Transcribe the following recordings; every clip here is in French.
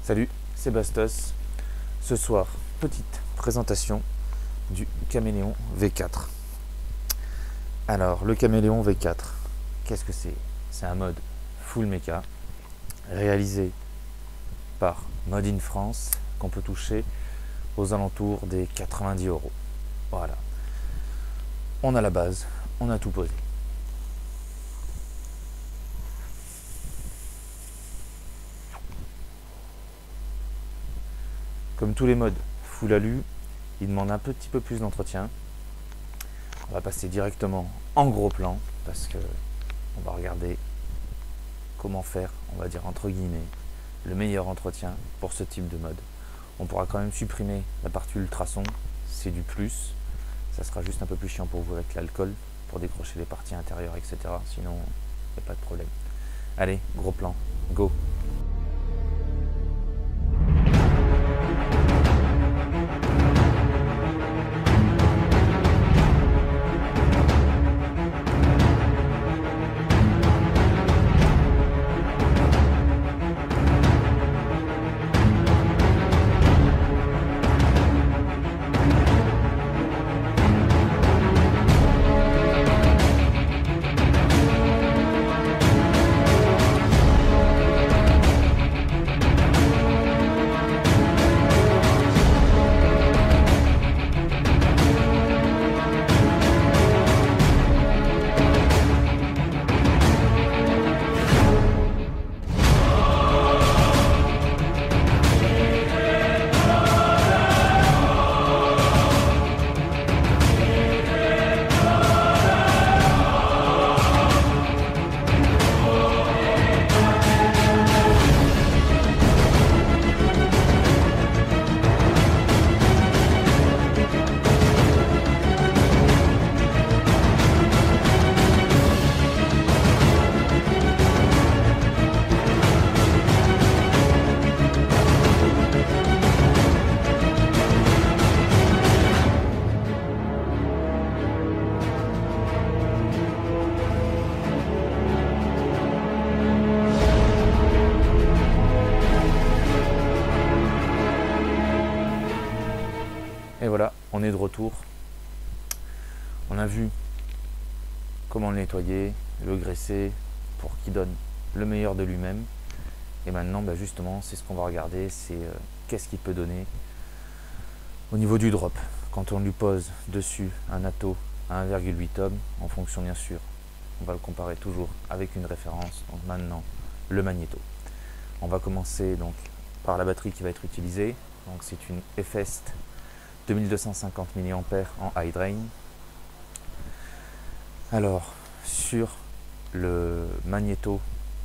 Salut, c'est Bastos. Ce soir, petite présentation du Caméléon V4. Alors, le Caméléon V4, qu'est-ce que c'est? C'est un mode full mecha, réalisé par Mode in France, qu'on peut toucher aux alentours des 90 €. Voilà. On a la base, on a tout posé. Comme tous les modes full alu, il demande un petit peu plus d'entretien. On va passer directement en gros plan parce que on va regarder comment faire, on va dire entre guillemets, le meilleur entretien pour ce type de mode. On pourra quand même supprimer la partie ultrason, c'est du plus. Ça sera juste un peu plus chiant pour vous avec l'alcool, pour décrocher les parties intérieures, etc. Sinon, il n'y a pas de problème. Allez, gros plan, go! Et voilà, on est de retour. On a vu comment le nettoyer, le graisser pour qu'il donne le meilleur de lui-même. Et maintenant, justement, c'est ce qu'on va regarder, c'est qu'est-ce qu'il peut donner au niveau du drop. Quand on lui pose dessus un atto à 1,8 ohms, en fonction bien sûr, on va le comparer toujours avec une référence. Donc maintenant, le magnéto. On va commencer donc par la batterie qui va être utilisée. Donc c'est une Efest 2250 mAh en high drain. Alors, sur le magnéto,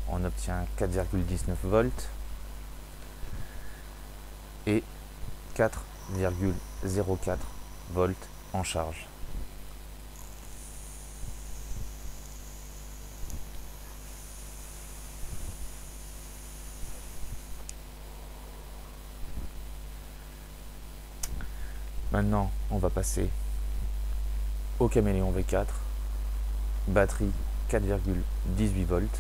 on obtient 4,19 volts et 4,04 volts en charge. Maintenant, on va passer au Caméléon V4, batterie 4,18 volts.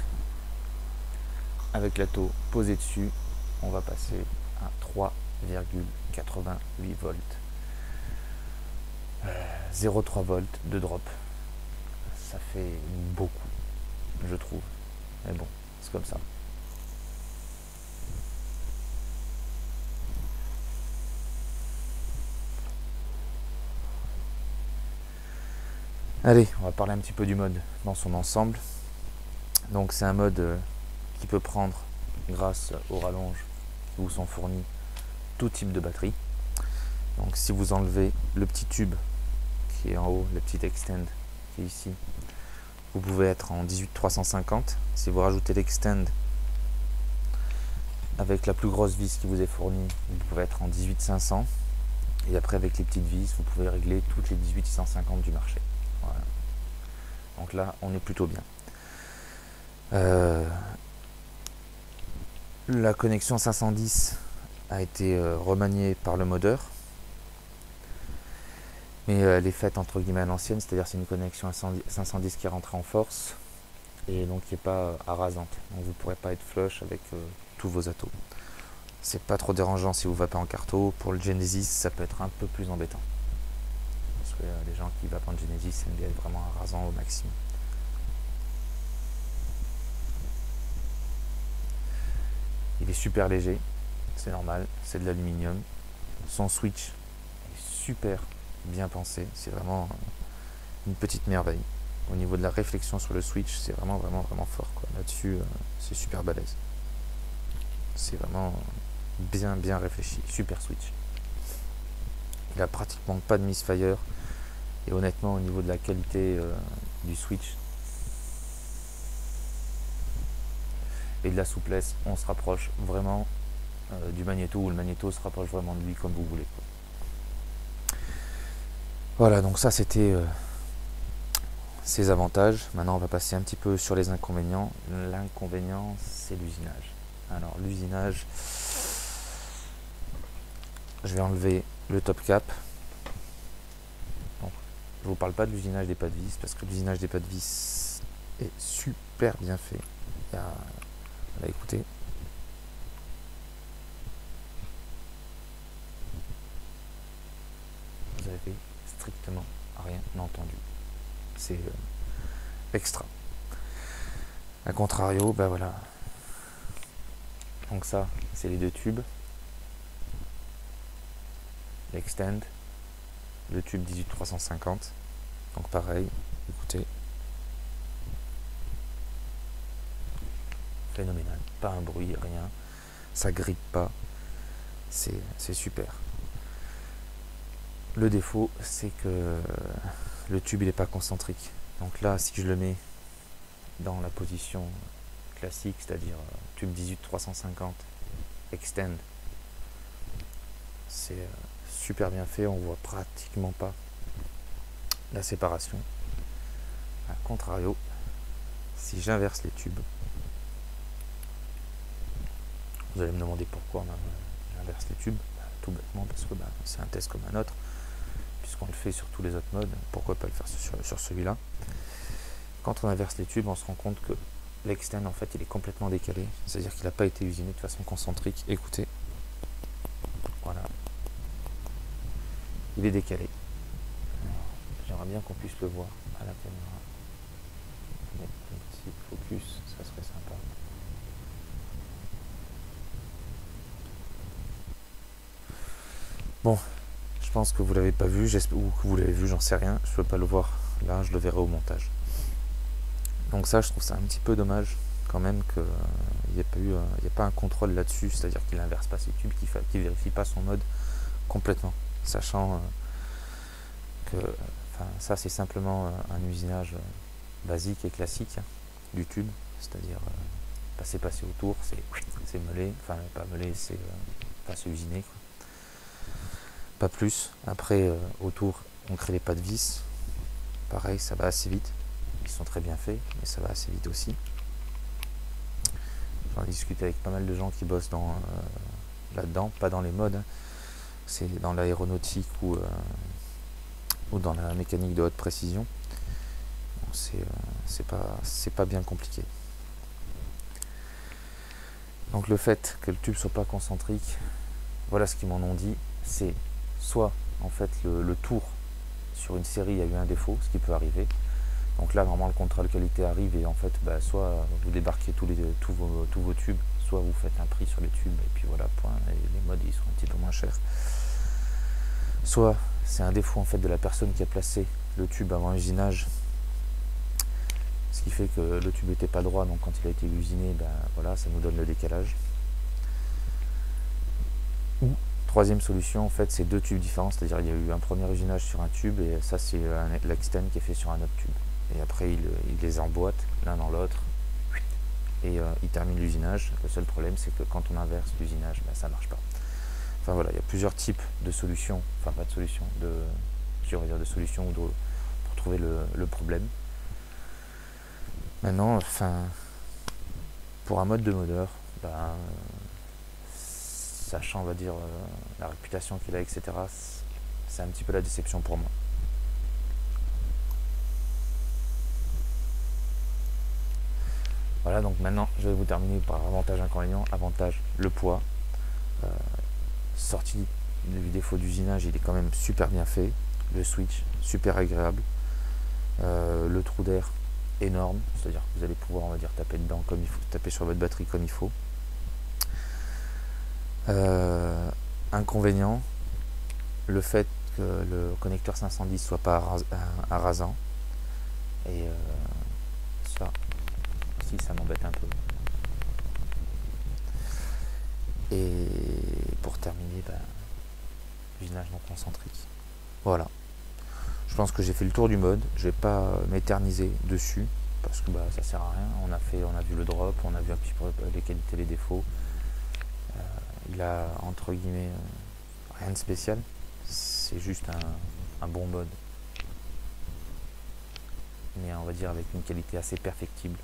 Avec l'atto posé dessus, on va passer à 3,88 volts. 0,3 volts de drop. Ça fait beaucoup, je trouve. Mais bon, c'est comme ça. Allez, on va parler un petit peu du mode dans son ensemble. Donc c'est un mode qui peut prendre, grâce aux rallonges qui vous sont fournis, tout type de batterie. Donc si vous enlevez le petit tube qui est en haut, le petit extend qui est ici, vous pouvez être en 18-350. Si vous rajoutez l'extend avec la plus grosse vis qui vous est fournie, vous pouvez être en 18-500. Et après avec les petites vis, vous pouvez régler toutes les 18-650 du marché. Voilà. Donc là, on est plutôt bien. La connexion 510 a été remaniée par le modeur. Mais elle est faite entre guillemets à l'ancienne, c'est-à-dire c'est une connexion à 510 qui est rentrée en force et donc qui n'est pas arasante. Donc vous ne pourrez pas être flush avec tous vos attos. c'est pas trop dérangeant si vous vapez en carto. Pour le Genesis, ça peut être un peu plus embêtant. Parce que les gens qui vapent en Genesis aiment bien être vraiment rasant au maximum. Il est super léger, c'est normal, c'est de l'aluminium. Son switch est super bien pensé, c'est vraiment une petite merveille. Au niveau de la réflexion sur le switch, c'est vraiment fort, quoi. Là-dessus, c'est super balèze. C'est vraiment bien réfléchi, super switch. Il a pratiquement pas de misfire, et honnêtement, au niveau de la qualité du switch et de la souplesse, on se rapproche vraiment du magnéto, ou le magnéto se rapproche vraiment de lui, comme vous voulez, quoi. Voilà, donc ça c'était ses avantages. Maintenant on va passer un petit peu sur les inconvénients. L'inconvénient, c'est l'usinage. Alors l'usinage, je vais enlever le top cap. Donc, je vous parle pas de l'usinage des pas de vis, parce que l'usinage des pas de vis est super bien fait. Il y a, là, écoutez, vous avez strictement rien entendu. C'est extra. A contrario, ben voilà. Donc ça, c'est les deux tubes. L'extend, le tube 18350. Donc pareil, écoutez. Phénoménal. Pas un bruit, rien. Ça grippe pas. C'est super. Le défaut, c'est que le tube il n'est pas concentrique. Donc là, si je le mets dans la position classique, c'est-à-dire tube 18350 extend, c'est super bien fait, on voit pratiquement pas la séparation. A contrario, si j'inverse les tubes, vous allez me demander pourquoi j'inverse les tubes. Tout bêtement parce que c'est un test comme un autre, puisqu'on le fait sur tous les autres modes, pourquoi pas le faire sur celui-là. Quand on inverse les tubes, on se rend compte que l'extend, en fait, il est complètement décalé, c'est-à-dire qu'il n'a pas été usiné de façon concentrique. Écoutez, voilà, il est décalé. J'aimerais bien qu'on puisse le voir à la caméra, mais si focus, ça serait sympa. Bon, je pense que vous l'avez pas vu, ou que vous l'avez vu, j'en sais rien, je peux pas le voir là, je le verrai au montage. Donc ça, je trouve ça un petit peu dommage quand même qu'il n'y ait pas un contrôle là-dessus, c'est-à-dire qu'il n'inverse pas ses tubes, qu'il ne vérifie pas son mode complètement, sachant que ça c'est simplement un usinage basique et classique du tube, c'est-à-dire passer autour, c'est meulé, enfin pas meulé, c'est usiné, quoi. Pas plus. Après autour on crée les pas de vis, pareil, ça va assez vite, ils sont très bien faits, mais ça va assez vite aussi. J'en ai discuté avec pas mal de gens qui bossent là-dedans, pas dans les modes, hein. C'est dans l'aéronautique ou dans la mécanique de haute précision. C'est pas bien compliqué. Donc le fait que le tube soit pas concentrique, voilà ce qu'ils m'en ont dit, c'est soit en fait le tour sur une série a eu un défaut, ce qui peut arriver. Donc là normalement le contrôle qualité arrive et en fait soit vous débarquez tous vos tubes, soit vous faites un prix sur les tubes et puis voilà, point, et les modes ils sont un petit peu moins chers. Soit c'est un défaut en fait de la personne qui a placé le tube avant usinage, ce qui fait que le tube n'était pas droit, donc quand il a été usiné, voilà, ça nous donne le décalage. Ou troisième solution, en fait, c'est deux tubes différents, c'est-à-dire il y a eu un premier usinage sur un tube et ça c'est l'extend qui est fait sur un autre tube. Et après il les emboîte l'un dans l'autre et il termine l'usinage. Le seul problème c'est que quand on inverse l'usinage, ça marche pas. Enfin voilà, il y a plusieurs types de solutions, enfin pas de solutions, de solutions pour trouver le problème. Maintenant, pour un mode de modeur, sachant, on va dire, la réputation qu'il a, etc., c'est un petit peu la déception pour moi. Voilà, donc maintenant, je vais vous terminer par avantage inconvénient. Avantage, le poids. sorti du défaut d'usinage, il est quand même super bien fait. Le switch, super agréable. Le trou d'air, énorme. C'est-à-dire que vous allez pouvoir, on va dire, taper dedans comme il faut, taper sur votre batterie comme il faut. Inconvénient, le fait que le connecteur 510 soit pas rasant. Et ça, si, ça m'embête un peu. Et pour terminer, usinage non concentrique. Voilà. Je pense que j'ai fait le tour du mode. Je vais pas m'éterniser dessus parce que ça sert à rien. On a vu le drop, on a vu un petit peu les qualités, les défauts. Il a entre guillemets rien de spécial. C'est juste un bon mode, mais on va dire avec une qualité assez perfectible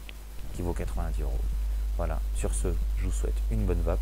qui vaut 90 €. Voilà. Sur ce, je vous souhaite une bonne vape.